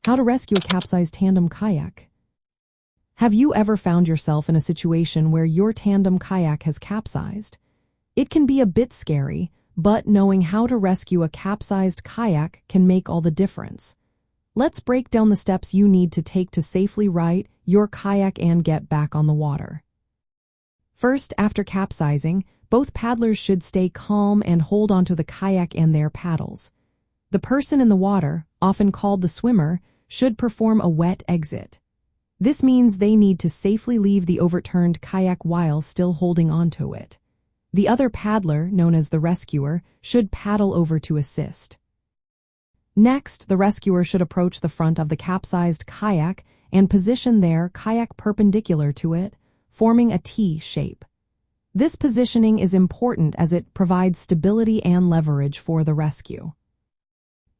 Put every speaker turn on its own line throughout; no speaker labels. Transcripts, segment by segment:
How to rescue a capsized tandem kayak. Have you ever found yourself in a situation where your tandem kayak has capsized? It can be a bit scary, but knowing how to rescue a capsized kayak can make all the difference. Let's break down the steps you need to take to safely right your kayak and get back on the water. First, after capsizing, both paddlers should stay calm and hold onto the kayak and their paddles. The person in the water, often called the swimmer, should perform a wet exit. This means they need to safely leave the overturned kayak while still holding onto it. The other paddler, known as the rescuer, should paddle over to assist. Next, the rescuer should approach the front of the capsized kayak and position their kayak perpendicular to it, forming a T shape. This positioning is important as it provides stability and leverage for the rescue.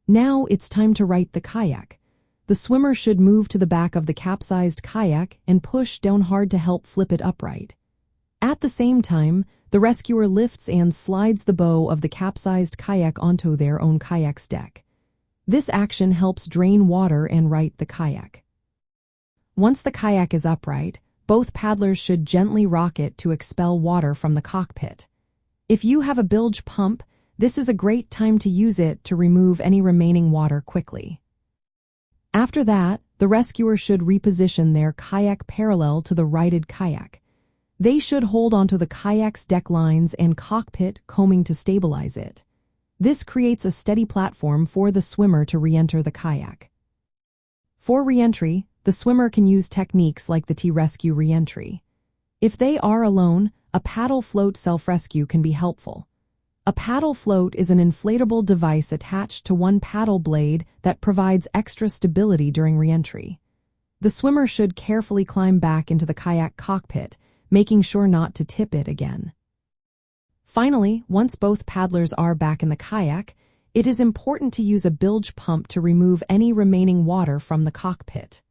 Now it's time to right the kayak. The swimmer should move to the back of the capsized kayak and push down hard to help flip it upright. At the same time, the rescuer lifts and slides the bow of the capsized kayak onto their own kayak's deck. This action helps drain water and right the kayak. Once the kayak is upright, both paddlers should gently rock it to expel water from the cockpit. If you have a bilge pump, this is a great time to use it to remove any remaining water quickly. After that, the rescuer should reposition their kayak parallel to the righted kayak. They should hold onto the kayak's deck lines and cockpit coaming to stabilize it. This creates a steady platform for the swimmer to re-enter the kayak. For re-entry, the swimmer can use techniques like the T-rescue re-entry. If they are alone, a paddle float self-rescue can be helpful. A paddle float is an inflatable device attached to one paddle blade that provides extra stability during re-entry. The swimmer should carefully climb back into the kayak cockpit, making sure not to tip it again. Finally, once both paddlers are back in the kayak, it is important to use a bilge pump to remove any remaining water from the cockpit.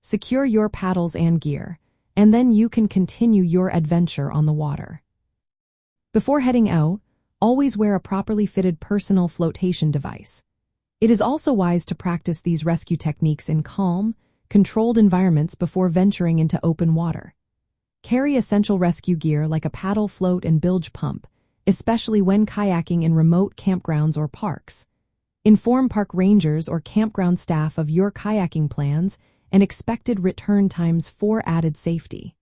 Secure your paddles and gear, and then you can continue your adventure on the water. Before heading out, always wear a properly fitted personal flotation device. It is also wise to practice these rescue techniques in calm, controlled environments before venturing into open water. Carry essential rescue gear like a paddle float and bilge pump, especially when kayaking in remote campgrounds or parks. Inform park rangers or campground staff of your kayaking plans and expected return times for added safety.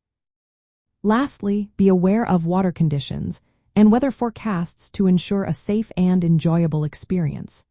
Lastly, be aware of water conditions and weather forecasts to ensure a safe and enjoyable experience.